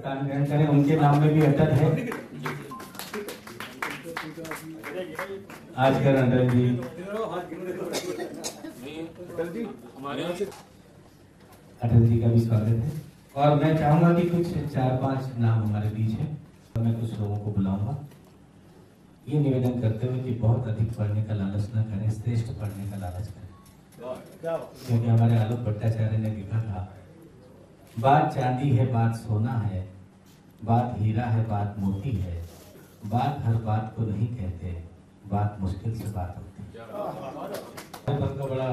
कान ग्रहण करें। उनके नाम में भी अटल है। आज कर अटल जी, अटल जी का भी स्वागत है। और मैं चाहूंगा कि कुछ 4-5 नाम हमारे बीच है, तो मैं कुछ लोगों को बुलाऊंगा, ये निवेदन करते हुए कि बहुत अधिक पढ़ने का लालच न करें, श्रेष्ठ पढ़ने का लालच करें। क्योंकि हमारे आलोक भट्टाचार्य ने लिखा था, बात चांदी है, बात सोना है, बात हीरा है, बात मोती है, बात हर बात को नहीं कहते, बात मुश्किल से बात होती है। का बड़ा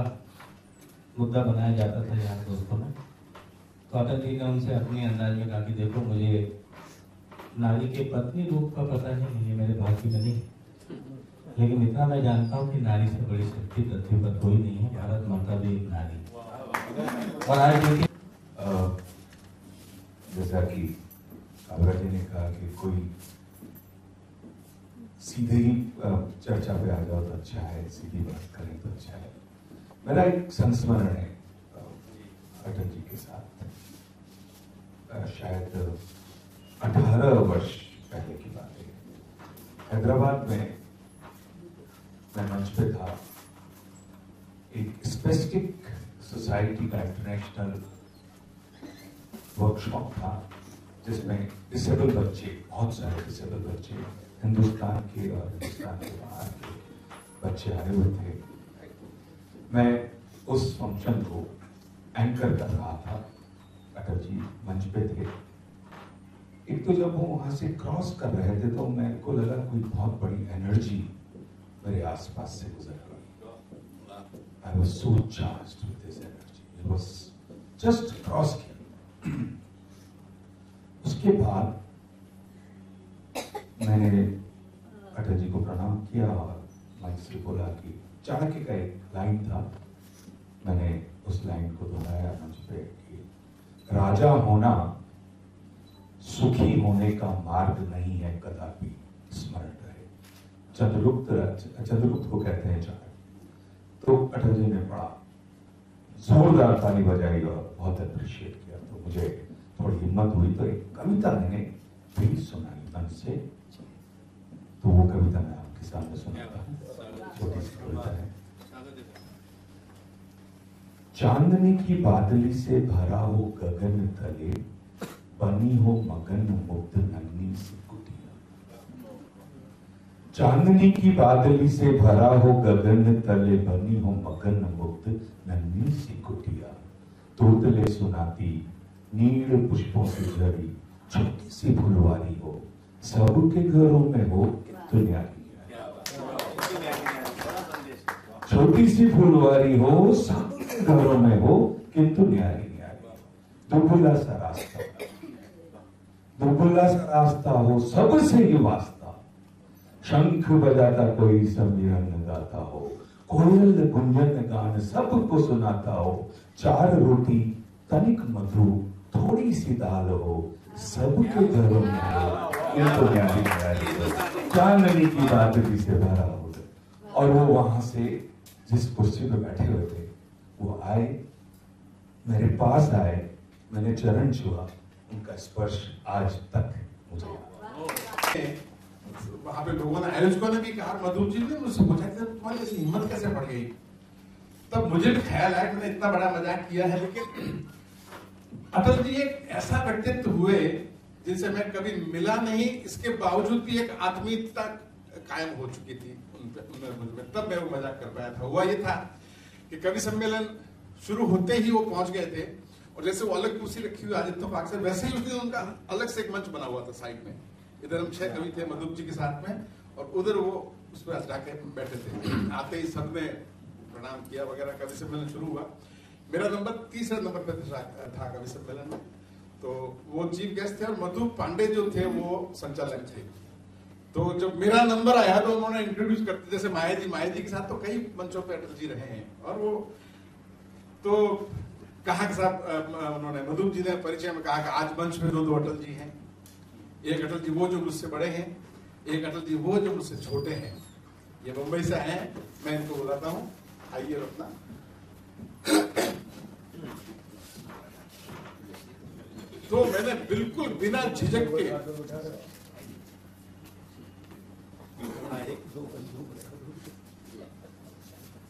मुद्दा बनाया जाता था यार दोस्तों में। तो अटल जी ने उनसे अपने अंदाज में कहा कि देखो, मुझे नारी के पत्नी रूप का पता नहीं, ये मेरे भाग्य में नहीं, लेकिन इतना मैं जानता हूँ कि नारी से बड़ी शक्ति पृथ्वी पर कोई नहीं है। भारत माता भी एक नारी। और आज देखिए, जैसा कि काबरा जी ने कहा कि कोई सीधे ही चर्चा पे आ जाओ तो अच्छा है, सीधी बात करें तो अच्छा है। मेरा एक संस्मरण है अटल जी के साथ, शायद 18 वर्ष पहले की बात है। हैदराबाद में मैं मंच पे था, एक स्पेसिफिक सोसाइटी का इंटरनेशनल वर्कशॉप था, जिसमें डिसेबल बच्चे, बहुत सारे डिसेबल बच्चे, हिंदुस्तान के और हिंदुस्तान के बाहर के बच्चे आए हुए थे। मैं उस फंक्शन को एंकर कर रहा था, अटल जी मंच पे थे। एक तो जब वो वहां से क्रॉस कर रहे थे तो मेरे को लगा कोई बहुत बड़ी एनर्जी मेरे आसपास से गुजर गई। I was so charged with this energy. It was just cross किया। उसके बाद मैंने अटल जी को प्रणाम किया और माइक से बोला कि चाणक्य का एक लाइन था, मैंने उस लाइन को दोहराया मंच पे कि राजा होना सुखी होने का मार्ग नहीं है, कदापि स्मरण रहे। चंद्रगुप्त को कहते हैं चाणक्य। तो अटल जी ने बड़ा जोरदार ताली बजाई और बहुत अप्रिशिएट किया। तो मुझे थोड़ी हिम्मत हुई तो एक कविता मैंने भी सुनाई मंच से। तो वो कविता मैं आपके सामने सुनाता हूँ। छोटी सी कविता है। चांदनी की बादली से भरा हो गगन तले, बनी हो मगन मुग्ध नन्ही सी कुटिया। चांदनी की बादली से भरा हो गगन तले, बनी हो मगन मुग्ध नन्ही सी कुटिया। तोतले सुनाती नील पुष्पों से झड़ी छोटी सी फुलवारी हो, सबके घरों में हो किंतु न्यारी। छोटी सी फुलवारी हो, सबके घरों में हो किंतु न्यारी न्यारी। दुबला सा रास्ता, दुबला सा रास्ता हो, सबसे ही वास्ता। शंख बजाता कोई सम्मिलन गाता हो, कोयल गुंजन गान सबको सुनाता हो। चार रोटी तनिक मधु थोड़ी सी दाल हो, सबके घरों में हो किंतु न्यारी न्यारी। चांदनी की बादली से भरा हो। और वो वहां से जिस कुर्सी पे बैठे हुए थे वो आए, मेरे पास आए, मैंने चरण छुआ, उनका स्पर्श आज तक मुझे याद। वहां पे लोगों ने, आयोजकों ने भी कहा, मधु जी ने मुझसे पूछा कि तुम्हारी ऐसी हिम्मत कैसे बढ़ गई। तब मुझे भी ख्याल आया, मैंने इतना बड़ा मजाक किया है, लेकिन अटल जी एक ऐसा व्यक्तित्व हुए जिनसे मैं कभी मिला नहीं, इसके बावजूद भी एक आत्मीयता कायम हो चुकी थी उनमें। तब मैं वो मजाक कर पाया था। हुआ ये था कि कवि सम्मेलन शुरू होते ही वो पहुंच गए थे, और जैसे वो अलग कुर्सी रखी हुई आदित्य पार्क से, वैसे ही उस दिन उनका अलग से एक मंच बना हुआ था साइड में। इधर हम 6 कवि थे मधुप जी के साथ में, और उधर वो उस पर जाके बैठे थे। आते ही सबने प्रणाम किया वगैरह, कवि सम्मेलन शुरू हुआ। मेरा नंबर 30 नंबर पर था कवि सम्मेलन में। तो वो चीफ गेस्ट थे और मधु पांडे जो थे वो संचालक थे। तो जब मेरा नंबर आया तो उन्होंने इंट्रोड्यूस करते, जैसे माया जी के साथ तो कई मंचों पे अटल जी रहे हैं, और वो तो कहा कि साहब, उन्होंने मधु जी ने परिचय में कहा कि आज मंच में दो अटल जी हैं। एक अटल जी वो जो मुझसे बड़े हैं, एक अटल जी वो जो मुझसे छोटे हैं। ये मुंबई से आए हैं, मैं इनको बुलाता हूँ, आइए अपना। तो मैंने बिल्कुल बिना झिझक के,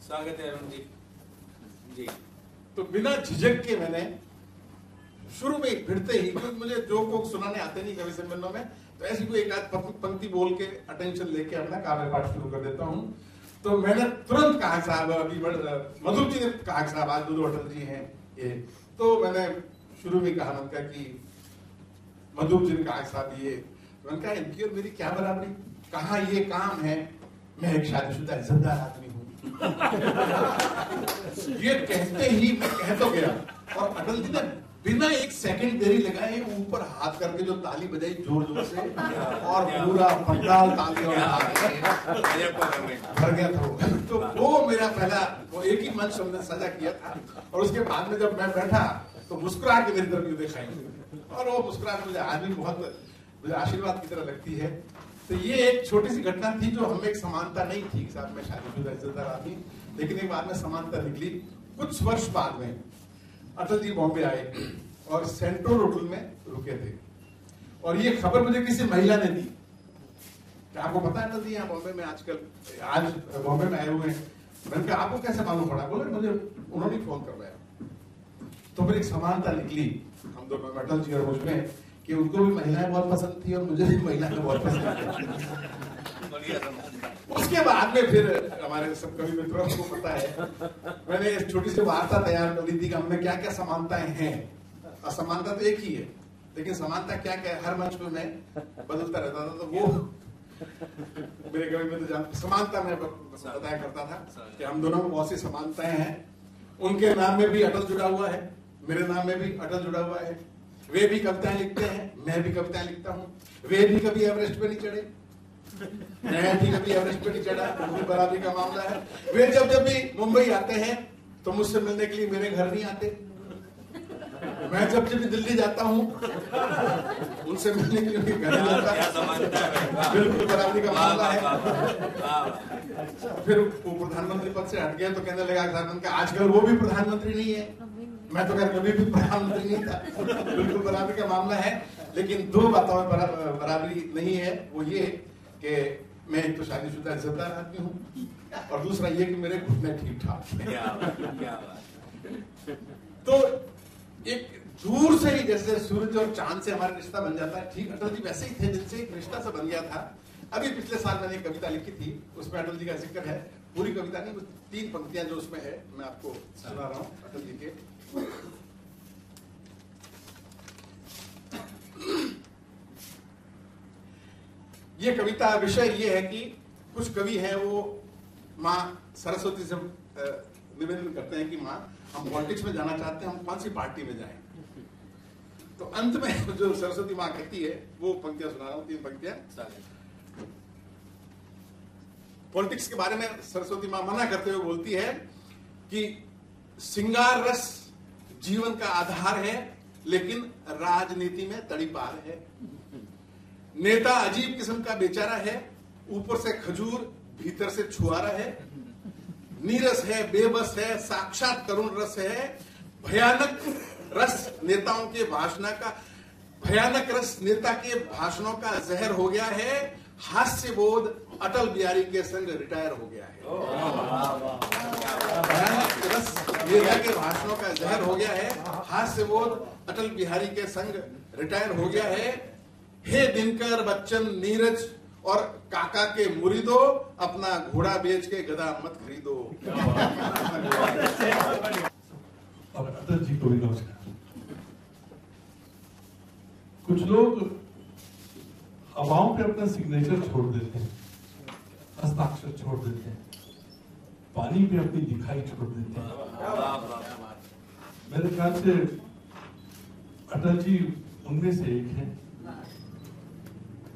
स्वागत है अरुण जी। जी तो बिना झिझक के मैंने शुरू में भिड़ते ही, क्योंकि मुझे जोक वोक सुनाने आते नहीं कवि सम्मेलनों में, तो ऐसी कोई एक आध पंक्ति बोल के अटेंशन लेके अपना काव्य पाठ शुरू कर देता हूँ। तो मैंने तुरंत कहा साहब, अभी मधुर जी ने कहा साहब आज मधु अटल जी हैं ये, तो मैंने शुरू में कहा, मैंने कहा कि मधुर जी ने कहा साहब ये, मैंने कहा इनकी और मेरी क्या बराबरी, कहा ये काम है, मैं एक शादीशुदा इज्जतदार आदमी हूँ। ये कहते ही मैं कह तो गया, और अटल जी ने बिना एक सेकंड देरी लगाए ऊपर हाथ करके जो ताली बजाई जोर जोर से, और पूरा पंडाल तालियों में भर गया था। तो वो मेरा पहला, वो एक ही मंच हमने सजा किया था, और उसके बाद में जब मैं बैठा तो मुस्कुरा के मेरी तरफ दिखाई, और वो मुस्कुराहट मुझे आज भी बहुत मुझे आशीर्वाद की तरह लगती है। तो ये एक छोटी सी घटना थी जो हमें एक समानता नहीं थी साहब, मैं शादीशुदा इज्जतदार आदमी, लेकिन एक बाद में समानता निकली। कुछ वर्ष बाद में अटल जी बॉम्बे आए और सेंट्रल होटल में रुके थे, और ये खबर मुझे किसी महिला ने दी। क्या आपको पता है अटल जी यहाँ बॉम्बे में आजकल, आज बॉम्बे में आए हुए हैं? मैंने कहा आपको कैसे मालूम पड़ा? बोले मुझे उन्होंने फोन करवाया। तो फिर एक समानता निकली हम दोनों, अटल जी और मुझमें, कि उनको भी महिलाएं बहुत पसंद थी और मुझे भी महिलाएं बहुत पसंद थी। उसके बाद में फिर हमारे सब कवि मित्रों को पता है, मैंने एक छोटी सी वार्ता तैयार कर ली थी कि हमने क्या क्या समानताएं हैं। असमानता तो एक ही है, लेकिन समानता क्या क्या है हर मंच में मैं बदलता रहता था। तो वो मेरे कवि मित्र जानते, समानता मैं बताया करता था कि हम दोनों में बहुत सी समानताएं हैं। उनके नाम में भी अटल जुड़ा हुआ है, मेरे नाम में भी अटल जुड़ा हुआ है। वे भी कविताएं लिखते हैं, मैं भी कविताएं लिखता हूँ। वे भी कभी एवरेस्ट पे नहीं चढ़े, मैं भी कभी एवरेस्ट पे नहीं चढ़ा, बराबरी का मामला है। वे जब जब भी मुंबई आते हैं तो मुझसे मिलने के लिए मेरे घर नहीं आते। मैं जब जब भी दिल्ली जाता हूँ उनसे मिलने के लिए घर नहीं आता। बिल्कुल बराबरी का मामला है। फिर वो प्रधानमंत्री पद से हट गए तो कहने लगा आजकल वो भी प्रधानमंत्री नहीं है। मैं तो कभी भी प्रधानमंत्री नहीं था। बिल्कुल बराबरी का मामला है, लेकिन दो बातों में बराबरी नहीं है। वो ये कि मैं एक तो शादीशुदा इज्जतदार आदमी हूँ, और दूसरा ये कि मेरे घुटने ठीक ठाक। तो एक दूर से ही जैसे सूरज और चांद से हमारा रिश्ता बन जाता है, ठीक अटल जी वैसे ही थे जिनसे एक रिश्ता सा बन गया था। अभी पिछले साल मैंने एक कविता लिखी थी, उसमें अटल जी का जिक्र है। पूरी कविता नहीं, 3 पंक्तियां जो उसमें है मैं आपको सुना रहा हूँ अटल जी के। ये कविता विषय ये है कि कुछ कवि हैं वो माँ सरस्वती से निवेदन करते हैं कि माँ हम पॉलिटिक्स में जाना चाहते हैं, हम कौन सी पार्टी में जाएं। तो अंत में जो सरस्वती माँ कहती है वो पंक्तियां सुना रहा हूँ, 3 पंक्तियां। पॉलिटिक्स के बारे में सरस्वती माँ मना करते हुए बोलती है कि सिंगार रस जीवन का आधार है, लेकिन राजनीति में तड़ीपार है। नेता अजीब किस्म का बेचारा है, ऊपर से खजूर भीतर से छुआरा है। नीरस है, बेबस है, साक्षात करुण रस है। भयानक रस नेताओं के भाषण का, भयानक रस नेता के भाषणों का जहर हो गया है। हास्य बोध अटल बिहारी के संग रिटायर हो गया है। भयानक रस नेता के भाषणों का जहर हो गया है। हास्य बोध अटल बिहारी के संग रिटायर हो गया है। हे दिनकर, बच्चन, नीरज और काका के मुरीदो, अपना घोड़ा बेच के गधा मत खरीदो। अब अटल जी को भी नमस्कार। कुछ लोग हवाओं पे अपना सिग्नेचर छोड़ देते हैं, हस्ताक्षर छोड़ देते हैं, पानी पे अपनी दिखाई छोड़ देते हैं। मेरे ख्याल से अटल जी उनमें से एक हैं,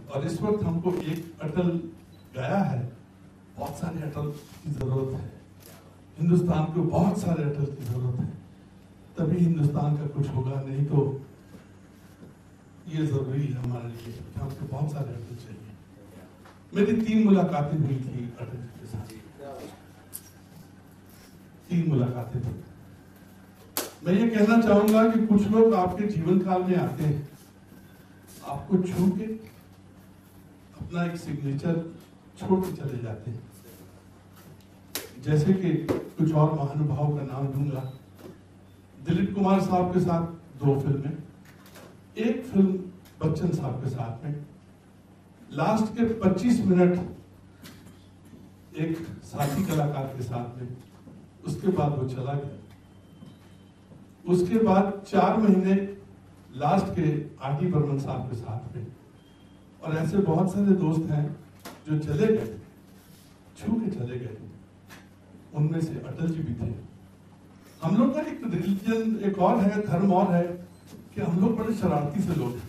और इस वक्त हमको एक अटल गया है, बहुत सारे अटल की जरूरत है। हिंदुस्तान को बहुत सारे अटल की जरूरत है, तभी हिंदुस्तान का कुछ होगा। नहीं तो ये जरूरी है हमारे लिए कि हमको बहुत सारे अटल चाहिए। मेरी 3 मुलाकातें हुई थी अटल जी के साथ, 3 मुलाकातें थी। मैं ये कहना चाहूंगा कि कुछ लोग आपके जीवन काल में आते हैं, आपको छू के अपना एक सिग्नेचर छोड़ के चले जाते हैं। जैसे कि कुछ और महानुभाव का नाम दूंगा। दिलीप कुमार साहब के साथ 2 फिल्में, एक फिल्म बच्चन साहब के साथ में, लास्ट के 25 मिनट एक साथी कलाकार के साथ में, उसके बाद वो चला गया। उसके बाद 4 महीने लास्ट के आर.डी. बर्मन साहब के साथ में, और ऐसे बहुत सारे दोस्त हैं जो चले गए, छू के चले गए। उनमें से अटल जी भी थे। हम लोग का एक रिलीजन एक और है, धर्म और है कि हम लोग बड़े शरारती से लोग हैं,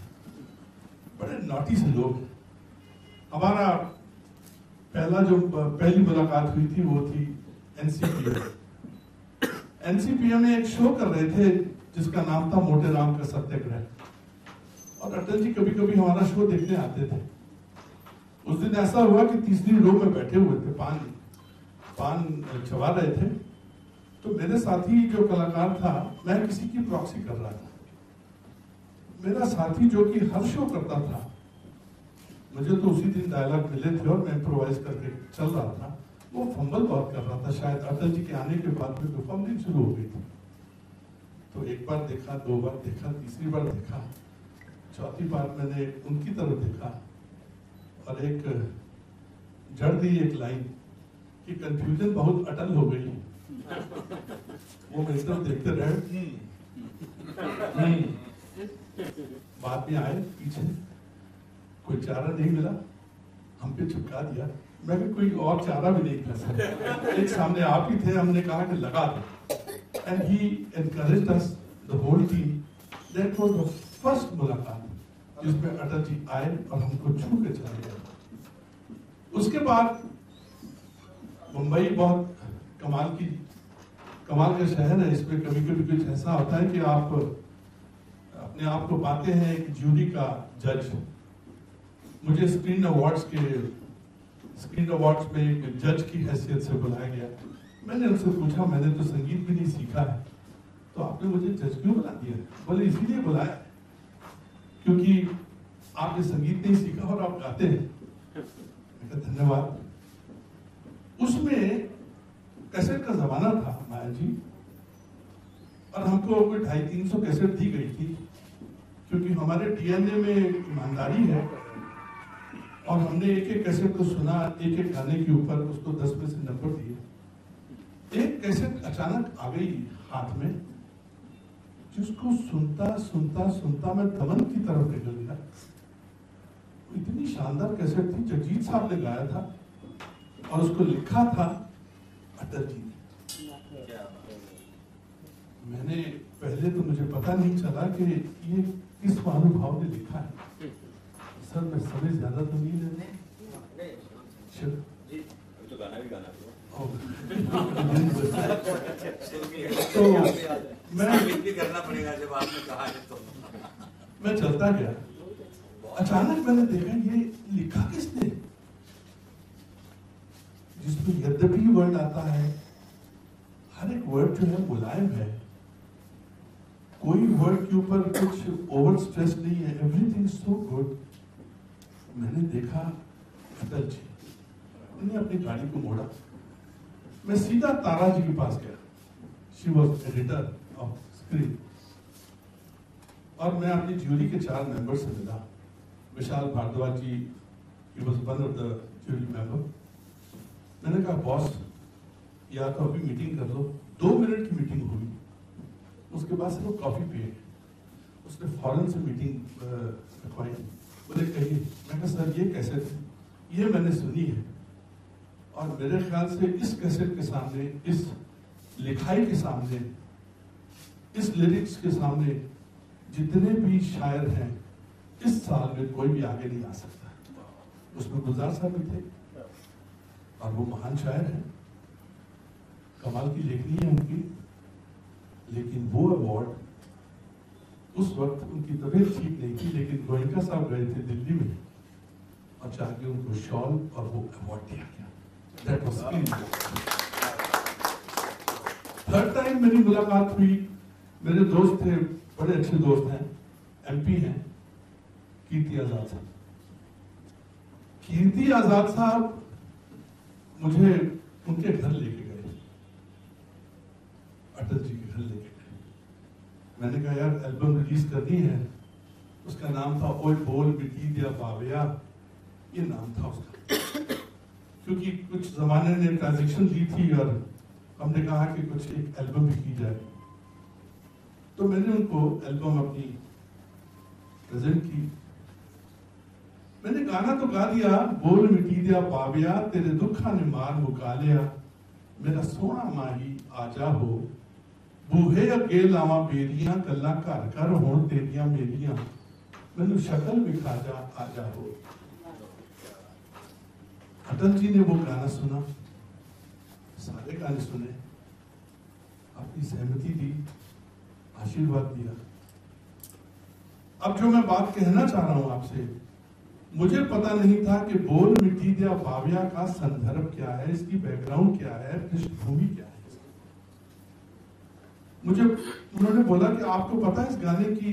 बड़े नॉटी से लोग हैं। हमारा पहली मुलाकात हुई थी वो थी एनसीपीएम में एक शो कर रहे थे जिसका नाम था मोटे राम का सत्याग्रह, और अटल जी कभी कभी हमारा शो देखने आते थे। उस दिन ऐसा हुआ कि तीसरी रो में बैठे हुए थे, पान चबा रहे थे, तो मेरे साथी जो कलाकार था, मैं किसी की प्रॉक्सी कर रहा था। मेरा साथी जो कि हर शो करता था, मुझे तो उसी दिन डायलॉग मिले थे और मैं इम्प्रोवाइज करके चल रहा था, वो फंबल बहुत कर रहा था। शायद अटल जी के आने के बाद में फंबलिंग शुरू हो गई थी। तो एक बार देखा, 2 बार देखा, तीसरी बार देखा, चौथी बार मैंने उनकी तरफ देखा और एक जड़ दी एक लाइन कि कंफ्यूजन बहुत अटल हो गई। वो मेरी तरफ देखते रहे, नहीं बाद में आए पीछे, कोई चारा नहीं मिला, हम पे चिपका दिया। मैं भी कोई और चारा भी नहीं कर सकता, एक सामने आप ही थे, हमने कहा कि लगा दो, and he encouraged us the whole team. That was the first मुलाकात जिसमें अटल जी आए और हमको छू के चले गए। उसके बाद मुंबई बहुत कमाल का शहर है। इसमें कभी कभी कुछ ऐसा होता है कि आप अपने आप को पाते हैं एक जूरी का जज। मुझे स्क्रीन अवार्ड्स में एक जज की हैसियत से बुलाया गया। मैंने उनसे पूछा, मैंने तो संगीत भी नहीं सीखा है, तो आपने मुझे जज क्यों बना दिया? बोले इसीलिए बुलाया क्योंकि आपने संगीत नहीं सीखा और आप गाते हैं। धन्यवाद। उसमें कैसेट का जमाना था माया जी, और हमको कोई 250-300 कैसेट दी गई थी, क्योंकि हमारे डीएनए में ईमानदारी है, और हमने एक एक कैसेट को सुना, एक एक गाने के ऊपर उसको 10 में से नंबर दिए। एक कैसेट अचानक आ गई हाथ में, जिसको सुनता सुनता सुनता मैं दमन की तरफ निकल गया। इतनी शानदार कैसेट थी, जगजीत साहब ने गाया था और उसको लिखा था अटल जी ने। मैंने पहले तो मुझे पता नहीं चला कि ये किस महानुभाव ने लिखा है। सर मैं समय ज्यादा तो नहीं लेने, तो गाना भी गाना तो मैं भी करना पड़ेगा जब आपने कहा है तो। मैं चलता गया, अचानक मैंने देखा ये लिखा किसने, जिसमें यद्यपि वर्ड आता है, हर एक वर्ड जो है मुलायम है, कोई वर्ड के ऊपर कुछ ओवर स्ट्रेस नहीं है, एवरीथिंग सो गुड। मैंने देखा अटल जी, मैंने अपनी गाड़ी को मोड़ा, मैं सीधा तारा जी के पास गया। She was editor of screen, और मैं अपनी ज्यूरी के 4 मेंबर से मिला। विशाल भारद्वाज जी, he was one of the jury member। मैंने कहा बॉस या तो अभी मीटिंग कर लो, 2 मिनट की मीटिंग हुई, उसके बाद से वो कॉफी पिए। उसने फौरन से मीटिंग रखवाई, बोले कहिए। मैं कहा सर ये कैसेट ये मैंने सुनी है, और मेरे ख्याल से इस कैसेट के सामने, इस लिखाई के सामने, इस लिरिक्स के सामने जितने भी शायर हैं इस साल में कोई भी आगे नहीं आ सकता। उसमें गुलजार साहब भी थे, और वो महान शायर हैं, कमाल की लेखनी है उनकी। लेकिन वो अवार्ड उस वक्त उनकी तबीयत ठीक नहीं थी, लेकिन गोयनका साहब गए थे दिल्ली में, और जाके उनको शॉल और वो अवार्ड दिया गया। That was थर्ड टाइम मेरी मुलाकात हुई मेरे दोस्त थे, बड़े अच्छे दोस्त हैं, एमपी हैं, कीर्ति आजाद साहब। कीर्ति आजाद साहब मुझे उनके घर लेके गए, अटल जी के घर लेके गए। मैंने कहा यार एल्बम रिलीज करनी है। उसका नाम था ओए बोल मिटी दिया बाबिया, ये नाम था उसका। क्योंकि कुछ जमाने ने ट्रांजेक्शन दी थी और हमने कहा कि कुछ एक एल्बम भी की जाए, तो मैंने उनको एल्बम अपनी प्रेजेंट की। मैंने गाना तो गा दिया, बोल मिटी दिया बाबिया, तेरे दुखा ने मार मुका लिया, मेरा सोना माही आजा हो, बूहे अगे लावा बेरियां, गल्ला घर घर होण तेरियां मेरियां, मैनू शक्ल विखा जा आजा हो। अटल जी ने वो गाना सुना, सारे गाने सुने, अपनी सहमति दी, आशीर्वाद दिया। अब जो मैं बात कहना चाह रहा हूं आपसे, मुझे पता नहीं था कि बोल मिट्टी दिया बाबिया का संदर्भ क्या है, इसकी बैकग्राउंड क्या है, पृष्ठभूमि क्या है। मुझे उन्होंने बोला कि आपको पता है इस गाने की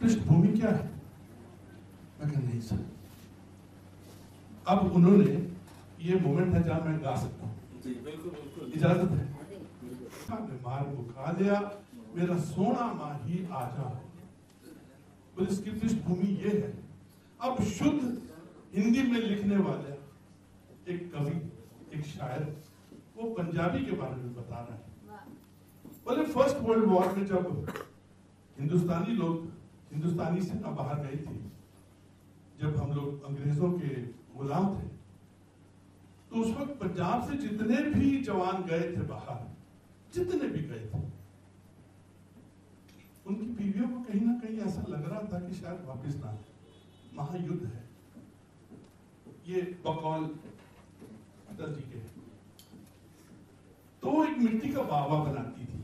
पृष्ठभूमि क्या है? मैं कहा नहीं सर। अब उन्होंने, ये मोमेंट है जहां मैं गा सकता हूं, इजाजत है? मार मुका लिया, मेरा सोना माही आजा। तो इसकी पृष्ठभूमि ये है। अब शुद्ध हिंदी में लिखने वाले एक कवि, एक शायर, वो पंजाबी के बारे में बता रहा है। बोले फर्स्ट वर्ल्ड वॉर में जब हिंदुस्तानी लोग हिंदुस्तानी सेना बाहर गई थी, जब हम लोग अंग्रेजों के गुलाम थे, तो उस वक्त पंजाब से जितने भी जवान गए थे बाहर, जितने भी गए थे, उनकी बीवियों को कहीं ना कहीं ऐसा लग रहा था कि शायद वापस ना आए, महायुद्ध है। ये बकौल अटल जी के। तो एक मिट्टी का बाबा बनाती थी,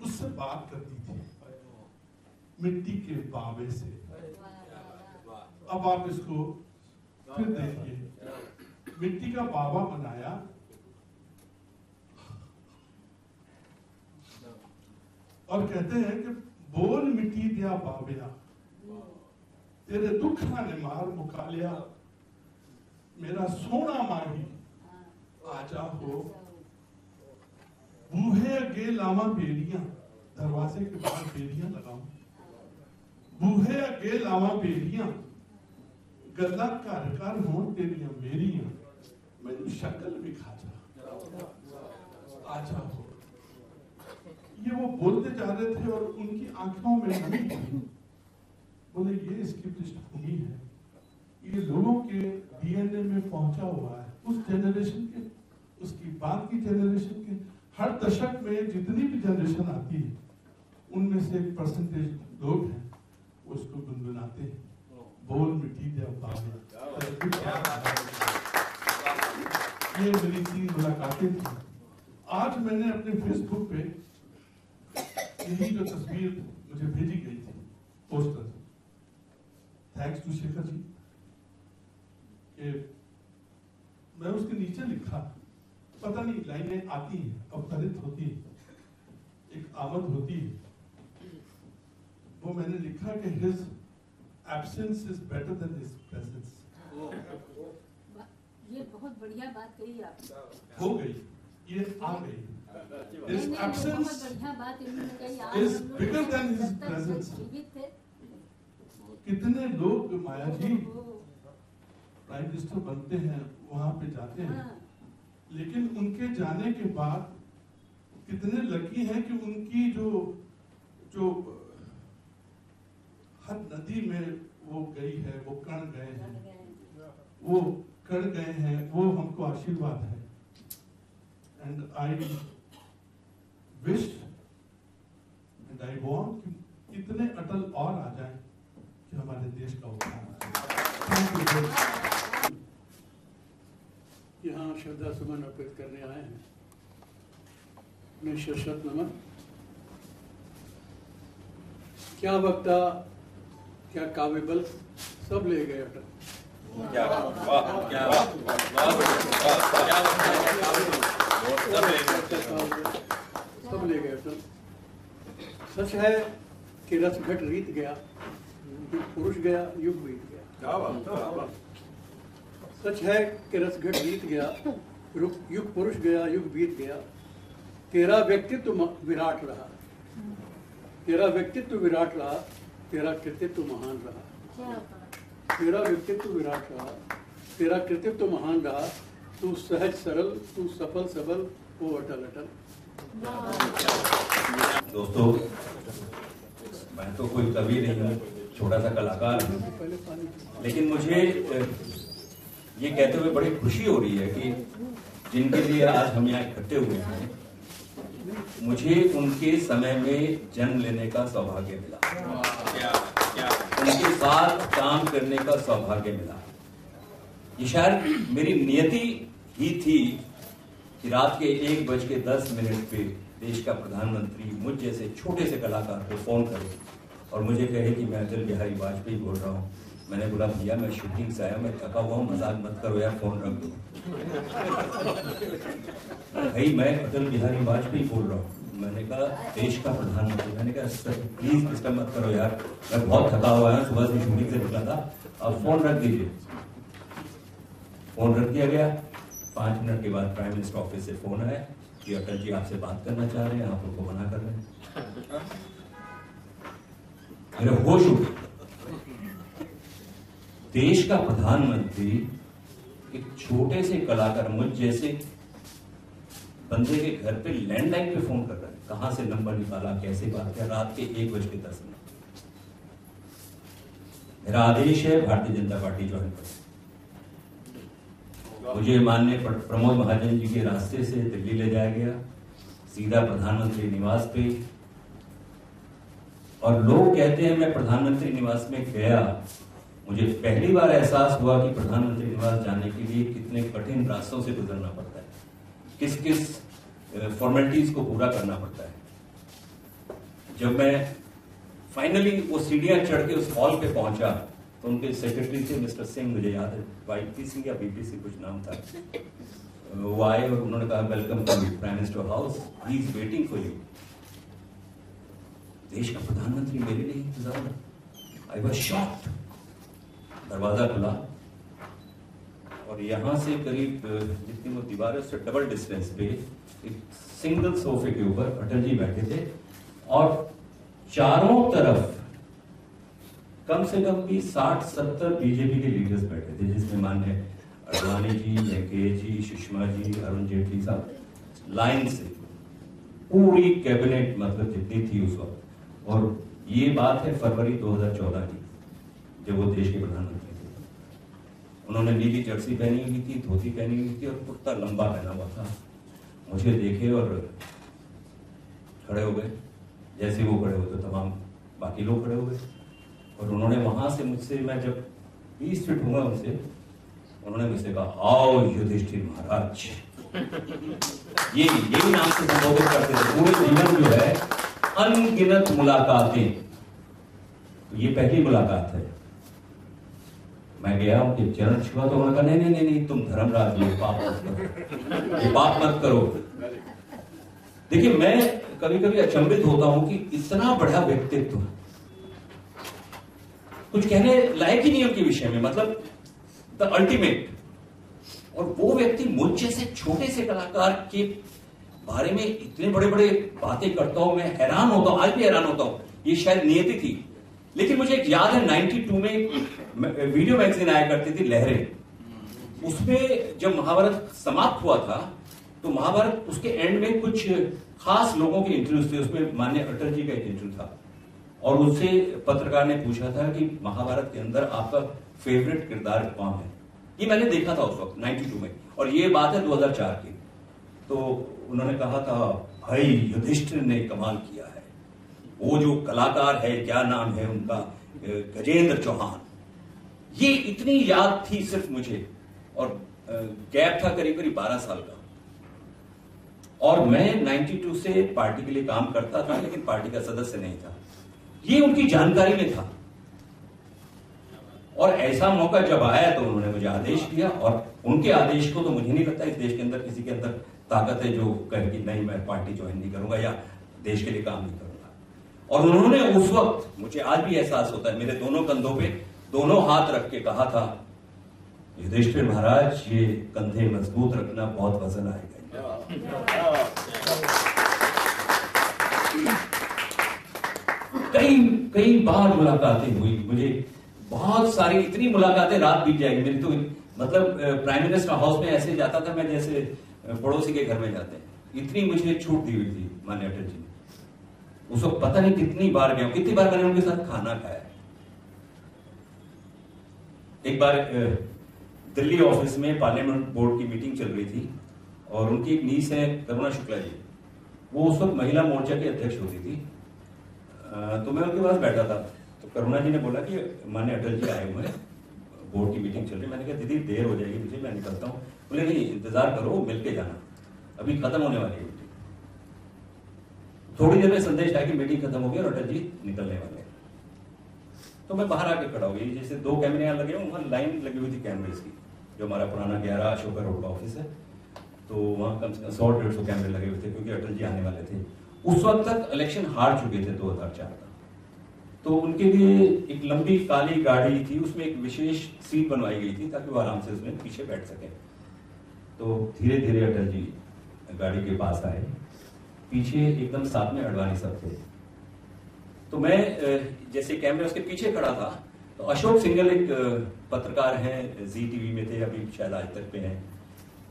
उससे बात करती थी, मिट्टी के बाबे से। अब आप इसको फिर देखिए, मिट्टी का बाबा बनाया, और कहते हैं कि बोल मिट्टी दिया बाबिया, तेरे दुखा ने मार मुका लिया, मेरा सोना माही आजा हो, बूहे अगे लावा बेरियां, दरवाजे के बाहर बेरियां लगाऊं, बूहे अगे लावा बेरियां, गल्ला घर घर होण तेरियां मेरियां, मैनू शक्ल विखा जा आजा हो। ये वो बोलते जा रहे थे और उनकी आंखों में नमी थी। बोले ये इसकी पृष्ठभूमि है, ये लोगों के डीएनए में पहुंचा हुआ है, उस जनरेशन के, उसकी बाद की जनरेशन के। हर दशक में जितनी भी जनरेशन आती है, उनमें से एक परसेंटेज लोग हैं वो उसको गुनगुनाते हैं, बोल मिट्टी दिया बाबिया। ये मेरी 3 मुलाकातें थी। आज मैंने अपने फेसबुक पे यही जो तस्वीर मुझे भेजी गई थी, poster, thanks to Shekhar ji, कि मैं उसके नीचे लिखा, पता नहीं लाइनें आती हैं, अवतरित होती है, एक आमद होती है, वो मैंने लिखा कि his absence is better than his presence। ये बहुत बढ़िया बात कही आप। हो गई, ये आ गई। His absence is bigger than his presence। कितने लोग माया जी प्राइम मिनिस्टर बनते हैं, वहां पे जाते हैं, लेकिन उनके जाने के बाद कितने लकी हैं कि उनकी जो हर नदी में वो गई है, वो कण गए हैं, वो कण गए हैं, वो हमको आशीर्वाद है। And I wish and I want कि इतने अटल और आ जाएं कि हमारे देश का उत्थान हो। यहाँ श्रद्धा सुमन अर्पित करने आए हैं, मैं शत नमन। क्या वक्ता, क्या काव्य बल, सब ले गए अटल। क्या वाह, क्या वाह, सब ले गए अटल। सच है कि रसघट रीत गया, युग पुरुष गया, युग बीत गया। सच है कि रसघट रीत गया, युग पुरुष गया, युग बीत गया। तेरा व्यक्तित्व विराट रहा, तेरा व्यक्तित्व विराट रहा, तेरा कृतित्व महान रहा। तेरा व्यक्तित्व विराट रहा, तेरा कृतित्व महान रहा। तू सहज सरल, तू सफल सबल, ओ अटल अटल। दोस्तों, मैं तो कोई कवि नहीं हूँ, छोटा सा कलाकार हूँ, पहले पानी लेकिन मुझे ये कहते हुए बड़ी खुशी हो रही है कि जिनके लिए आज हम यहाँ इकट्ठे हुए हैं, मुझे उनके समय में जन्म लेने का सौभाग्य मिला, उनके साथ काम करने का सौभाग्य मिला। ये मेरी नियति ही थी कि रात के 1:10 पे देश का प्रधानमंत्री मुझ जैसे छोटे से कलाकार को फोन करे और मुझे कहे कि मैं अटल बिहारी वाजपेयी बोल रहा हूँ। मैंने बोला भैया मैं शूटिंग से आया, मैं थका हुआ हूँ, मजाक मत करो यार, फोन रख दो। भाई मैं अटल बिहारी वाजपेयी बोल रहा हूँ। मैंने कहा देश का प्रधानमंत्री। मैंने कहा सर प्लीज डिस्टर्ब मत करो यार, मैं बहुत थका हुआ है, सुबह से शूटिंग से निकला था, अब फोन रख दीजिए। फोन रख दिया गया। 5 मिनट के बाद प्राइम मिनिस्टर ऑफिस से फोन आया कि अटल जी आपसे बात करना चाह रहे हैं, आप उनको मना कर रहे हैं। मेरे होश उठ गए। देश का प्रधानमंत्री एक छोटे से कलाकार मुझ जैसे बंदे के घर पे लैंडलाइन पे फोन कर रहा है। कहां से नंबर निकाला, कैसे बात किया, रात के 1:10। मेरा आदेश है भारतीय जनता पार्टी ज्वाइन करो। मुझे माननीय प्रमोद महाजन जी के रास्ते से दिल्ली ले जाया गया, सीधा प्रधानमंत्री निवास पे। और लोग कहते हैं मैं प्रधानमंत्री निवास में गया, मुझे पहली बार एहसास हुआ कि प्रधानमंत्री निवास जाने के लिए कितने कठिन रास्तों से गुजरना पड़ता है, किस किस फॉर्मेलिटीज को पूरा करना पड़ता है। जब मैं फाइनली वो सीढ़ियां चढ़ के उस हॉल पे पहुंचा तो उनके सेक्रेटरी थे मिस्टर सिंह, मुझे याद है YPC या BPC कुछ नाम था, वो आए और उन्होंने कहा welcome to prime minister house, he is waiting for you. देश का प्रधानमंत्री मेरे लिए इंतजार में। I was shocked. दरवाजा खुला और यहां से करीब जितनी वो दीवार है उससे डबल डिस्टेंस पे एक सिंगल सोफे के ऊपर अटल जी बैठे थे और चारों तरफ कम से कम भी 60-70 बीजेपी के लीडर्स बैठे थे, जिसमें माननीय अडवाणी जी, वेंकैया जी, सुषमा जी, अरुण जेटली साहब लाइन से पूरी कैबिनेट मतलब जितनी थी उस वक्त। और ये बात है फरवरी 2014 की, जब वो देश के प्रधानमंत्री थे। उन्होंने नीली जर्सी पहनी हुई थी, धोती पहनी हुई थी और कुर्ता लंबा पहना हुआ था। मुझे देखे और खड़े हो गए, जैसे वो खड़े होते तमाम बाकी लोग खड़े हो गए। और उन्होंने वहां से मुझसे, मैं जब 20 फीट हुआ उनसे, उन्होंने मुझसे कहा आओ युधिष्ठिर महाराज। ये नाम से संबोधित करते थे। पूरे जीवन जो है अनगिनत मुलाकातें, तो ये पहली मुलाकात है। मैं गया उनके चरण छुआ तो उन्होंने कहा नहीं तुम धर्मराज हो, पाप मत करो, ये पाप मत करो। देखिए मैं कभी कभी अचंभित होता हूं कि इतना बड़ा व्यक्तित्व, कुछ कहने लायक ही नहीं उनके विषय में, मतलब द अल्टीमेट। और वो व्यक्ति मुझ जैसे छोटे से कलाकार के बारे में इतने बड़े बड़े बातें करता हूं, मैं हैरान होता हूं, आज भी हैरान होता हूं। ये शायद नियति थी। लेकिन मुझे एक याद है 92 में वीडियो मैगजीन आया करती थी लहरें, उसमें जब महाभारत समाप्त हुआ था तो महाभारत उसके एंड में कुछ खास लोगों के इंटरव्यूज थे। उसमें माननीय अटल जी का एक इंटरव्यू था और उससे पत्रकार ने पूछा था कि महाभारत के अंदर आपका फेवरेट किरदार कौन है। ये मैंने देखा था उस वक्त 92 में, और ये बात है 2004 की। तो उन्होंने कहा था भाई युधिष्ठिर ने कमाल किया है, वो जो कलाकार है, क्या नाम है उनका, गजेंद्र चौहान। ये इतनी याद थी सिर्फ मुझे, और गैप था करीब करीब 12 साल का। और मैं 92 से पार्टी के लिए काम करता था, लेकिन पार्टी का सदस्य नहीं था। ये उनकी जानकारी में था। और ऐसा मौका जब आया तो उन्होंने मुझे आदेश दिया, और उनके आदेश को तो मुझे नहीं लगता इस देश के अंदर किसी के अंदर ताकत है जो कहे कि नहीं मैं पार्टी ज्वाइन नहीं करूंगा या देश के लिए काम नहीं करूंगा। और उन्होंने उस वक्त, मुझे आज भी एहसास होता है, मेरे दोनों कंधों पे दोनों हाथ रख के कहा था, युधिष्ठिर महाराज ये कंधे मजबूत रखना, बहुत वजन आएगा। कई बार मुलाकातें हुई, मुझे बहुत सारी, इतनी मुलाकातें रात बीत जाएगी मेरी तो, मतलब प्राइम मिनिस्टर हाउस में ऐसे जाता था मैं जैसे पड़ोसी के घर में जाते हैं। इतनी मुझे छूट दी हुई थी माननीय अटल जी ने। उस वक्त पता नहीं कितनी बार गया, कितनी बार मैंने उनके साथ खाना खाया। एक बार दिल्ली ऑफिस में पार्लियामेंट बोर्ड की मीटिंग चल रही थी और उनकी एक नीस है करुणा शुक्ला जी, वो उस वक्त महिला मोर्चा की अध्यक्ष होती थी। तो मैं उनके पास बैठा था, तो करुणा जी ने बोला कि माननीय अटल जी आए हुए हैं, बोर्ड की मीटिंग चल रही है। मैंने कहा दीदी देर हो जाएगी मुझे, मैं निकलता हूँ। बोले नहीं इंतजार करो, मिलके जाना, अभी खत्म होने वाली है मीटिंग। थोड़ी देर में संदेश आया कि मीटिंग खत्म हो गई और अटल जी निकलने वाले हैं। तो मैं बाहर आके खड़ा हो गई, जैसे 2 कैमरे यहाँ लगे, वहां लाइन लगी हुई थी कैमरेज की, जो हमारा पुराना 11 अशोका रोड का ऑफिस है, तो वहां कम से कम 100-150 कैमरे लगे हुए थे, क्योंकि अटल जी आने वाले थे। उस वक्त तक इलेक्शन हार चुके थे 2004 का। तो उनके लिए एक लंबी काली गाड़ी थी, उसमें एक विशेष सीट बनवाई गई थी ताकि वो आराम से उसमें पीछे बैठ सके। तो धीरे धीरे अटल जी गाड़ी के पास आए, पीछे एकदम साथ में अडवाणी साहब थे। तो मैं जैसे कैमरे उसके पीछे खड़ा था, तो अशोक सिंघल एक पत्रकार हैं, जी टीवी में थे, अभी शायद आज तक पे हैं,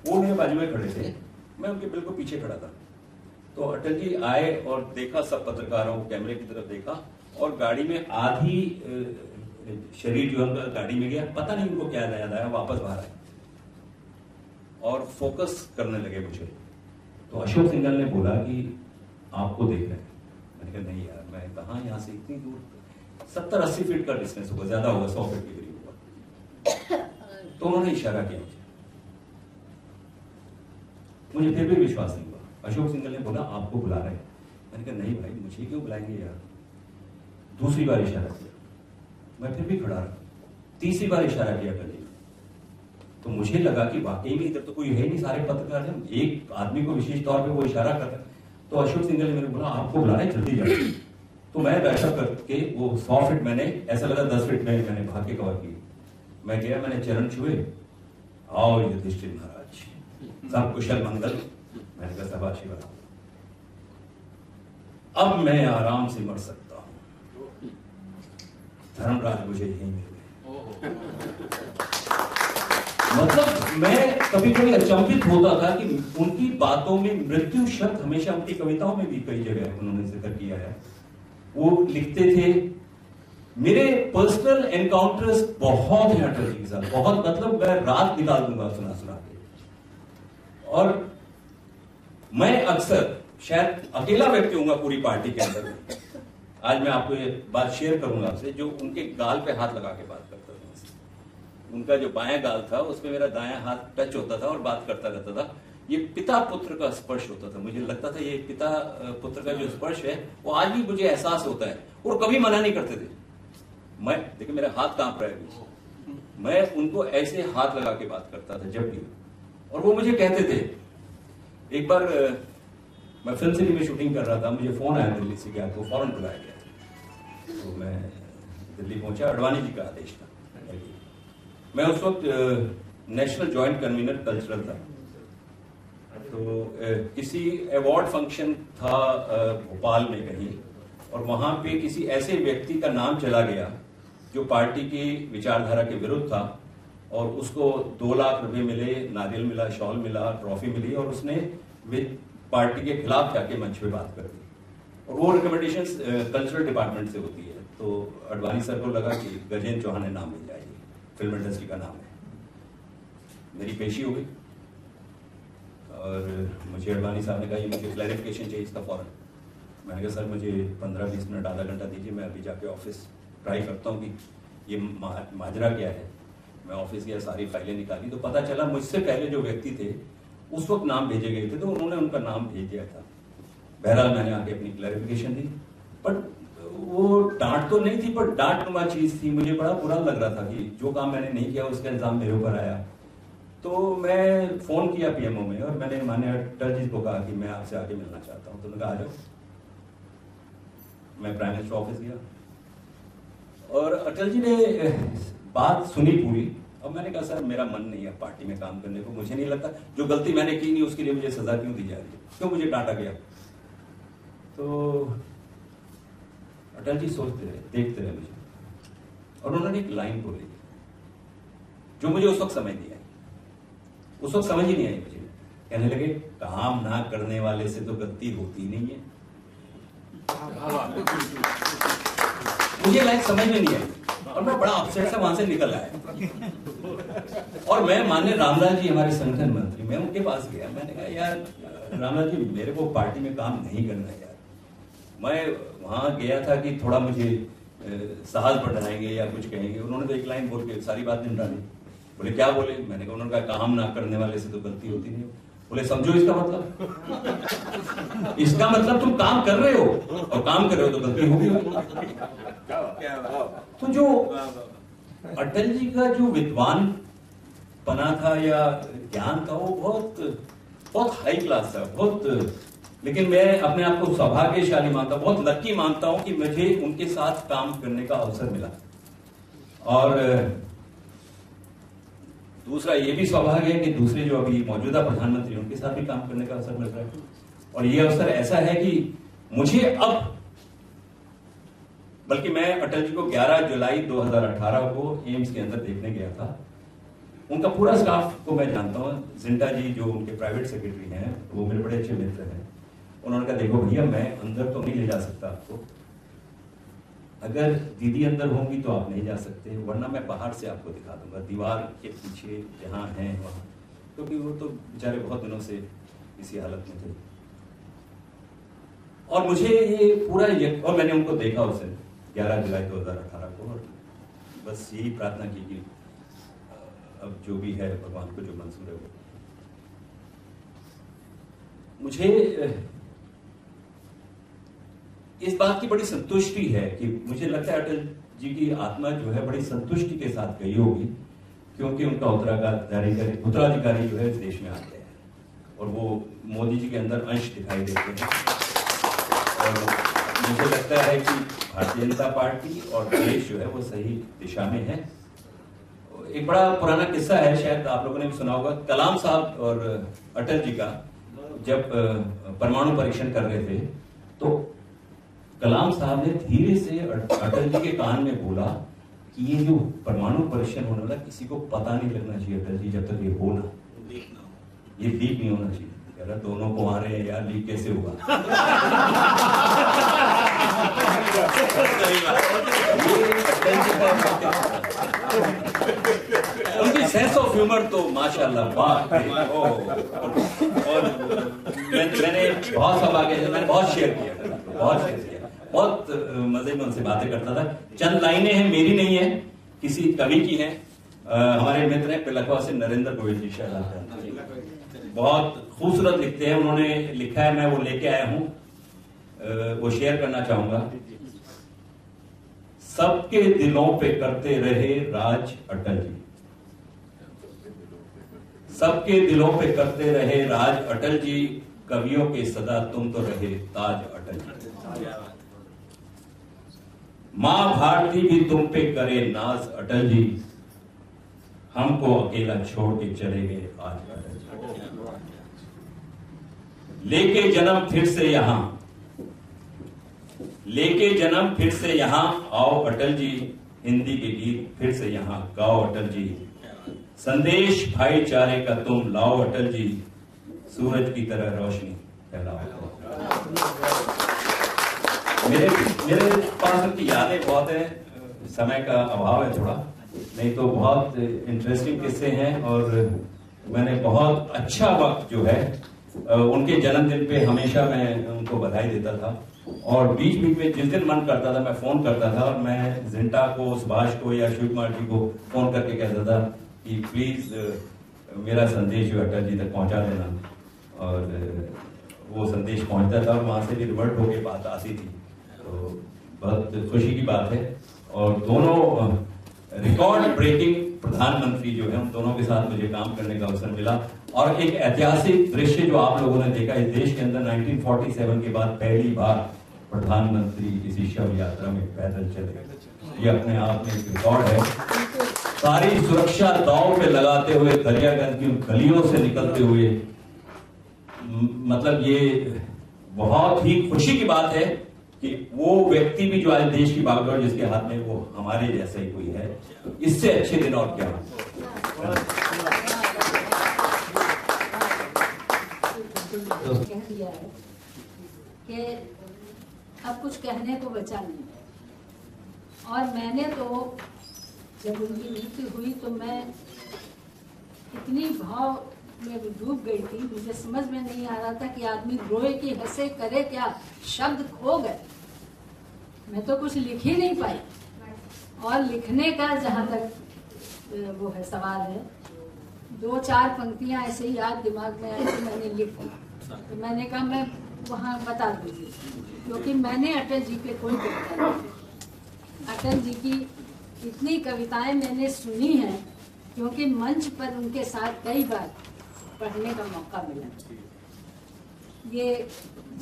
वो मेरे बाजू में खड़े थे, मैं उनके बिल्कुल पीछे खड़ा था। तो अटल जी आए और देखा सब पत्रकारों को, कैमरे की तरफ देखा, और गाड़ी में आधी शरीर जो है गाड़ी में गया, पता नहीं उनको क्या याद आया, वापस बाहर आए और फोकस करने लगे मुझे। तो अशोक सिंघल ने बोला कि आपको देख रहे हैं। मैंने कहा नहीं यार, मैं कहा यहाँ से इतनी दूर, 70-80 फीट का डिस्टेंस होगा, ज्यादा होगा, 100 फीट के करीब होगा। तो उन्होंने इशारा किया मुझे फिर भी विश्वास नहीं हुआ। अशोक सिंघल ने बोला आपको बुला रहे हैं। मैंने कहा नहीं भाई, मुझे क्यों बुलाएंगे यार। दूसरी बार इशारा किया, मैं फिर भी खड़ा रहा। तीसरी बार इशारा किया अटल जी, तो मुझे लगा कि वाकई में इधर तो कोई है नहीं, सारे पत्रकार हैं, एक आदमी को विशेष तौर पे वो इशारा कर रहा है। तो अशोक सिंघल ने मेरे बोला आपको बुला रहे हैं, जल्दी जाइए। तो मैं बैठा करके वो 100 फीट, मैंने ऐसा लगा 10 फीट में मैंने भाग के कवर की। मैं गया, मैंने चरण छुए, आओ युधिष्ठिर महाराज, सब कुशल मंगल। मैंने कहा सब आशीर्वाद, अब मैं आराम से मर सकता हूं, धर्मराज मुझे यही मिल गए। मतलब मैं कभी कभी अचंभित होता था कि उनकी बातों में मृत्यु शब्द हमेशा, उनकी कविताओं में भी कई जगह उन्होंने जिक्र किया है। वो लिखते थे, मेरे पर्सनल एनकाउंटर्स बहुत हैं अटल जी के साथ, बहुत, मतलब मैं रात निकाल दूंगा सुना सुना के। और मैं अक्सर शायद अकेला व्यक्ति हूंगा पूरी पार्टी के अंदर में। आज मैं आपको ये बात शेयर करूंगा आपसे, जो उनके गाल पे हाथ लगा के बात करता था। उनका जो बायां गाल था उसमें मेरा दायां हाथ टच होता था और बात करता रहता था। ये पिता पुत्र का स्पर्श होता था, मुझे लगता था ये पिता पुत्र का जो स्पर्श है वो आज भी मुझे एहसास होता है। और कभी मना नहीं करते थे। मैं देखिए मेरा हाथ कांप रहा है, मैं उनको ऐसे हाथ लगा के बात करता था जब भी, और वो मुझे कहते थे। एक बार मैं फिल्म सिटी में शूटिंग कर रहा था, मुझे फोन आया दिल्ली से कि आपको फौरन बुलाया गया। तो मैं दिल्ली पहुंचा, अडवाणी जी का आदेश था। मैं उस वक्त नेशनल जॉइंट कन्वीनर कल्चरल था, तो किसी अवार्ड फंक्शन था भोपाल में कहीं, और वहां पे किसी ऐसे व्यक्ति का नाम चला गया जो पार्टी की विचारधारा के विरुद्ध था, और उसको 2 लाख रुपए मिले, नारियल मिला, शॉल मिला, ट्रॉफी मिली, और उसने पार्टी के खिलाफ जाके मंच पे बात कर दी। और वो रिकमेंडेशंस कल्चरल डिपार्टमेंट से होती है। तो अडवाणी सर को लगा कि गजेंद्र चौहान नाम मिल जाएगी, फिल्म इंडस्ट्री का नाम है। मेरी पेशी हो गई और मुझे अडवाणी साहब ने कहा ये मुझे क्लैरिफिकेशन चाहिए इसका फौरन। मैंने कहा सर मुझे 15-20 मिनट, आधा घंटा दीजिए, मैं अभी जाके ऑफिस ट्राई करता हूँ कि ये माजरा क्या है। मैं ऑफिस गया, सारी फाइलें निकाली, तो पता चला मुझसे पहले जो व्यक्ति थे उस वक्त नाम भेजे गए थे, तो उन्होंने उनका नाम भेज दिया था। बहरहाल मैंने आके अपनी क्लैरिफिकेशन दी, बट वो डांट तो नहीं थी, पर डांट नुमा चीज थी। मुझे बड़ा बुरा लग रहा था कि जो काम मैंने नहीं किया उसका इल्जाम मेरे ऊपर आया। तो मैं फोन किया पीएमओ में और मैंने माननीय अटल जी को कहा कि मैं आपसे आके मिलना चाहता हूं। तो उन्होंने कहा आ जाओ। मैं प्राइम मिनिस्टर ऑफिस गया और अटल जी ने बात सुनी पूरी। और मैंने कहा सर मेरा मन नहीं है पार्टी में काम करने को, मुझे नहीं लगता जो गलती मैंने की नहीं उसके लिए मुझे सजा क्यों दी जा रही है, क्यों मुझे डांटा गया। तो अटल जी सोचते रहे, देखते रहे मुझे, और उन्होंने एक लाइन बोली जो मुझे उस वक्त समझ नहीं आई, उस वक्त समझ ही नहीं आई मुझे। कहने लगे काम ना करने वाले से तो गलती होती नहीं है। मुझे लाइन समझ में नहीं आई और मैं बड़ा अपसेट से वहां से निकल आया। और मैं माननीय रामलाल जी हमारे संगठन मंत्री, मैं उनके पास गया। मैंने कहा यार रामलाल जी मेरे को पार्टी में काम नहीं करना है यार। मैं वहां गया था कि थोड़ा मुझे साहस बढ़ाएंगे या कुछ कहेंगे। उन्होंने तो एक लाइन बोल के सारी बात निपटा दी। बोले क्या बोले? मैंने कहा, उन्होंने कहा काम ना करने वाले से तो गलती होती नहीं। बोले समझो इसका मतलब, इसका मतलब तुम काम कर रहे हो और काम कर रहे हो तो गलती होगी। तो जो अटल जी का जो विद्वान पना था या ज्ञान था वो बहुत हाई क्लास था, बहुत। लेकिन मैं अपने आप को सौभाग्यशाली मानता हूं, बहुत लकी मानता हूं कि मुझे उनके साथ काम करने का अवसर मिला। और दूसरा ये भी सौभाग्य है कि दूसरे जो अभी मौजूदा प्रधानमंत्री उनके साथ भी काम करने का अवसर मिल रहा है। और ये अवसर ऐसा है कि मुझे अब, बल्कि मैं अटल जी को 11 जुलाई 2018 को एम्स के अंदर देखने गया था। उनका पूरा स्टाफ को मैं जानता हूँ। जिंटा जी जो उनके प्राइवेट सेक्रेटरी हैं वो मेरे बड़े अच्छे मित्र हैं। उन्होंने कहा देखो भैया मैं अंदर तो नहीं ले जा सकता आपको, अगर दीदी अंदर होंगी तो आप नहीं जा सकते, वरना मैं बाहर से आपको दिखा दूंगा दीवार के पीछे जहां है वहां, क्योंकि वो तो बेचारे बहुत दिनों से इसी हालत में थे। और मुझे ये पूरा और मैंने उनको देखा उस दिन 11 जुलाई 2018 को, और बस यही प्रार्थना की कि अब जो भी है भगवान को जो मंजूर है वो। मुझे इस बात की बड़ी संतुष्टि है कि मुझे लगता है अटल जी की आत्मा जो है बड़ी संतुष्टि के साथ गई होगी, क्योंकि उनका उत्तराधिकारी जो है इस देश में आ गया है और वो मोदी जी के अंदर अंश दिखाई देते हैं। और मुझे लगता है कि भारतीय जनता पार्टी और देश जो है वो सही दिशा में है। एक बड़ा पुराना किस्सा है, शायद आप लोगों ने भी सुना होगा। कलाम साहब और अटल जी का जब परमाणु परीक्षण कर रहे थे तो कलाम साहब ने धीरे से अटल जी के कान में बोला कि ये जो परमाणु परीक्षण होने वाला किसी को पता नहीं लगना चाहिए अटल जी, जब तक ये हो ना, ये लीक नहीं होना चाहिए। कह रहा दोनों को आ रहे हैं यार, लीक कैसे होगा? उनकी सेंस ऑफ ह्यूमर तो माशाल्लाह वाह। और मैंने बहुत सौभाग्य, मैंने बहुत शेयर किया, बहुत मजे में उनसे बातें करता था। चंद लाइनें हैं, मेरी नहीं है, किसी कवि की हैं। हमारे मित्र हैं पिलखवा से नरेंद्र गोयल जी, शायद बहुत खूबसूरत लिखते हैं। उन्होंने लिखा है, मैं वो लेके आया हूं, वो शेयर करना चाहूंगा। सबके दिलों पे करते रहे राज अटल जी, सबके दिलों पे करते रहे राज अटल जी, कवियों के सदा तुम तो रहे ताज अटल जी। मां भारती भी तुम पे करे नाज अटल जी, हमको अकेला छोड़ के चले गए आज अटल जी। लेके जन्म फिर से यहां, लेके जन्म फिर से यहां आओ अटल जी, हिंदी के गीत फिर से यहां गाओ अटल जी। संदेश भाईचारे का तुम लाओ अटल जी, सूरज की तरह रोशनी फैलाओ। मेरे पास उनकी यादें बहुत है, समय का अभाव है थोड़ा, नहीं तो बहुत इंटरेस्टिंग किस्से हैं। और मैंने बहुत अच्छा वक्त जो है उनके जन्मदिन पे हमेशा मैं उनको बधाई देता था। और बीच बीच में जिस दिन मन करता था मैं फोन करता था, और मैं जिंटा को, सुभाष को या शिव कुमार जी को फोन करके कहता था कि प्लीज मेरा संदेश जो अटल जी तक पहुंचा देना। और वो संदेश पहुंचता था और वहां से भी रिवर्ट होके बात आती थी, तो बहुत खुशी की बात है। और दोनों रिकॉर्ड ब्रेकिंग प्रधानमंत्री जो है, उन दोनों के साथ मुझे काम करने का अवसर मिला। और एक ऐतिहासिक दृश्य जो आप लोगों ने देखा, इस देश के अंदर 1947 के बाद पहली बार प्रधानमंत्री किसी शव यात्रा में पैदल चले, ये अपने आप में एक रिकॉर्ड है। सारी सुरक्षा दांव पे लगाते हुए दरियागंज की गलियों से निकलते हुए, मतलब ये बहुत ही खुशी की बात है कि वो व्यक्ति भी जो आज देश की बागडोर जिसके हाथ में, वो हमारे जैसा ही कोई है। तो इससे अच्छे दिन और क्या। कह दिया है कि अब कुछ कहने को बचा नहीं। और मैंने तो जब उनकी मृत्यु हुई तो मैं इतनी भाव में डूब गई थी, मुझे समझ में नहीं आ रहा था कि आदमी रोए कि हंसे, करे क्या, शब्द खो गए। मैं तो कुछ लिख ही नहीं पाई। और लिखने का जहाँ तक वो है सवाल है, 2-4 पंक्तियां ऐसे ही याद दिमाग में आई तो मैंने लिख दी। तो मैंने कहा मैं वहाँ बता दूंगी, क्योंकि मैंने अटल जी पे कोई कविता नहीं। अटल जी की इतनी कविताएं मैंने सुनी हैं, क्योंकि मंच पर उनके साथ कई बार पढ़ने का मौका मिला। ये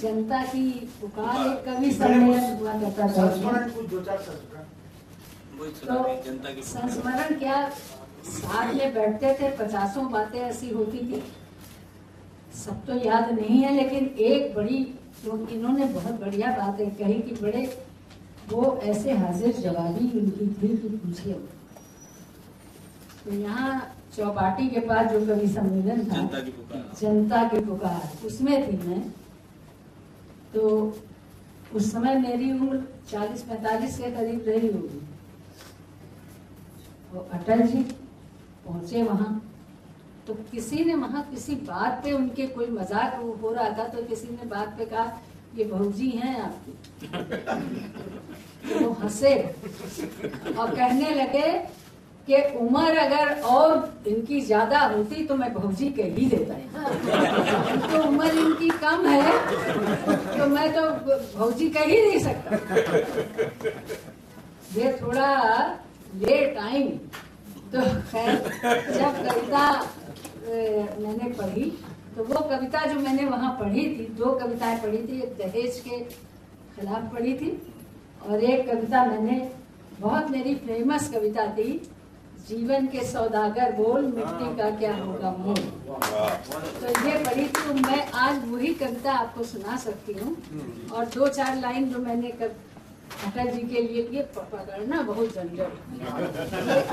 जनता की पुकार एक कवि सम्मेलन हुआ करता था, तो संस्मरण क्या, साथ में बैठते थे, 50 बातें ऐसी होती थी। सब तो याद नहीं है, लेकिन एक बड़ी जो इन्होंने बहुत बढ़िया बातें कही कि बड़े वो ऐसे हाजिर जवाबी उनकी थी कि पूछिए। तो यहाँ चौपाटी के पास जो कवि सम्मेलन था, जनता की पुकार, उसमें थी मैं। तो उस समय मेरी उम्र 40-45 के करीब रही होगी। तो अटल जी पहुंचे वहां, तो किसी ने वहां किसी बात पे, उनके कोई मजाक हो रहा था, तो किसी ने बात पे कहा ये भौजी हैं आपकी। तो वो हंसे और कहने लगे कि उम्र अगर और इनकी ज्यादा होती तो मैं भौजी कह ही देता। तो उम्र इनकी कम है तो मैं तो भौजी कह ही नहीं सकता। ये थोड़ा लेट टाइम। तो खैर जब कविता मैंने पढ़ी, तो वो कविता जो मैंने वहाँ पढ़ी थी, 2 कविताएं पढ़ी थी। एक दहेज के खिलाफ पढ़ी थी, और एक कविता मैंने, बहुत मेरी फेमस कविता थी, जीवन के सौदागर बोल, मिट्टी का क्या होगा मोल। तो ये पढ़ी थी। तो मैं आज वही कविता आपको सुना सकती हूँ। और 2-4 लाइन जो मैंने अटल जी के लिए पकड़ना बहुत झंझट,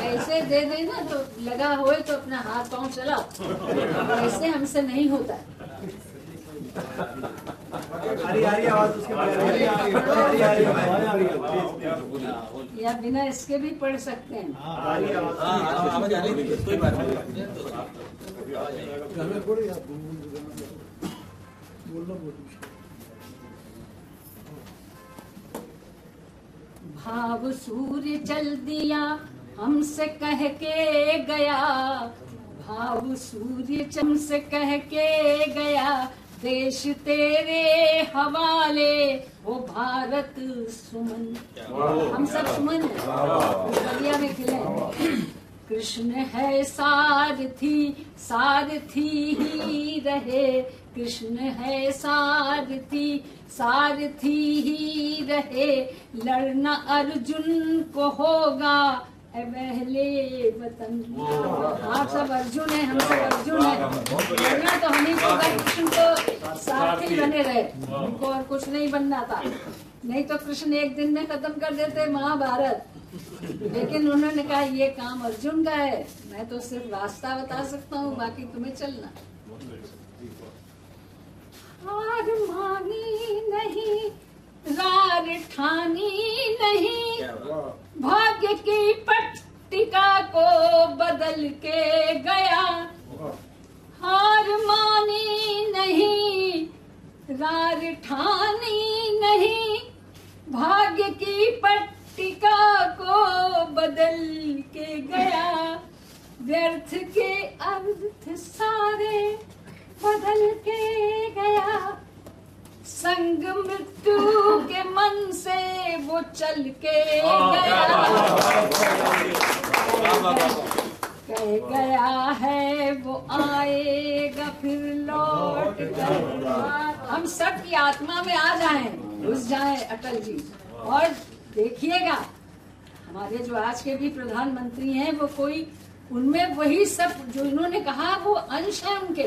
ऐसे दे देना तो लगा होए तो अपना हाथ पांव चलाओ, ऐसे हमसे नहीं होता। या बिना इसके भी पढ़ सकते हैं। भाव सूर्य चल दिया हमसे कह के गया, भाव सूर्य हमसे कह के गया, देश तेरे हवाले वो भारत सुमन। हम सब सुमन बढ़िया में खिले। कृष्ण है सारथी, सारथी ही रहे, कृष्ण है सारथी, सारथी ही रहे, लड़ना अर्जुन को होगा पहले वतन। आप सब अर्जुन है, हम सब अर्जुन है, लड़ना तो हमें होगा। कृष्ण तो सारथी बने रहे, उनको और कुछ नहीं बनना था। नहीं तो कृष्ण एक दिन में खत्म कर देते महाभारत, लेकिन उन्होंने कहा ये काम अर्जुन का है, मैं तो सिर्फ रास्ता बता सकता हूँ, बाकी तुम्हें चलना। हार मानी नहीं, रार ठानी नहीं, भाग्य की पट्टिका को बदल के गया। हार मानी नहीं, रार ठानी नहीं, भाग्य की पट्टिका को बदल के गया। व्यर्थ के अर्थ सारे बदल के गया, संग मृत्यु के मन से वो चल के गया। गया है वो आएगा फिर लौट कर। हम सब की आत्मा में आ जाएं, घुस जाएं अटल जी। और देखिएगा हमारे जो आज के भी प्रधानमंत्री हैं वो कोई उनमें वही सब जो इन्होंने कहा वो अंश है उनके,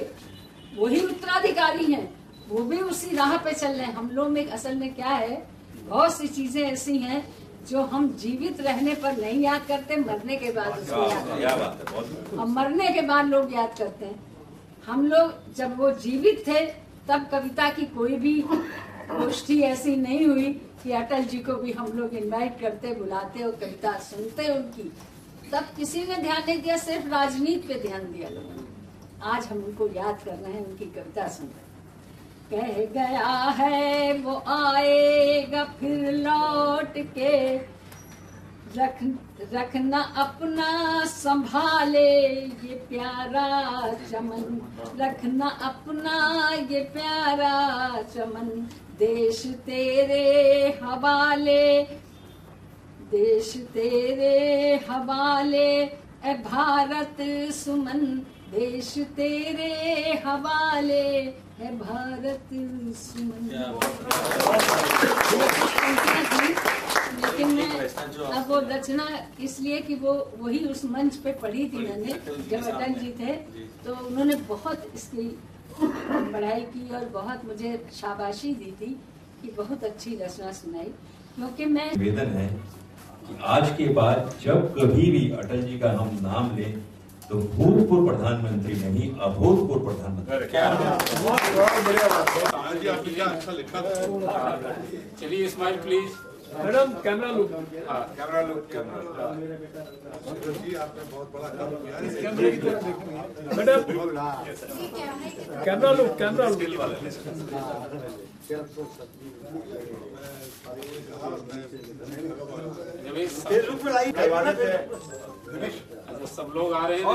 वही उत्तराधिकारी हैं, वो भी उसी राह पे चल रहे हैं। हम लोग में असल में क्या है, बहुत सी चीजें ऐसी हैं जो हम जीवित रहने पर नहीं याद करते, मरने के बाद उसको याद करते हैं। और मरने के बाद लोग याद करते हैं। हम लोग जब वो जीवित थे तब कविता की कोई भी गोष्ठी ऐसी नहीं हुई कि अटल जी को भी हम लोग इनवाइट करते, बुलाते और कविता सुनते उनकी। तब किसी ने ध्यान नहीं दिया, सिर्फ राजनीति पे ध्यान दिया लोगों ने। आज हम उनको याद कर रहे हैं, उनकी कविता सुन रहे हैं। कह गया है वो आएगा फिर लौट के, रखना अपना संभाले ये प्यारा चमन, रखना अपना ये प्यारा चमन, देश तेरे हवाले, देश तेरे हवाले ए भारत सुमन, देश तेरे हवाले है भारत सुमन। लेकिन मैं अब वो रचना इसलिए कि वो वही उस मंच पे पढ़ी थी मैंने जब अटल जी थे, तो उन्होंने बहुत इसकी पढ़ाई की और बहुत मुझे शाबाशी दी थी कि बहुत अच्छी रचना सुनाई। क्योंकि मैं निवेदन है कि आज के बाद जब कभी भी अटल जी का हम नाम लें तो भूतपूर्व प्रधानमंत्री नहीं, अभूतपूर्व प्रधानमंत्री। चलिए smile please. Madam camera look, camera look, जी आपने बहुत बड़ा काम किया। Madam camera look, camera look. सब लोग आ रहे हैं।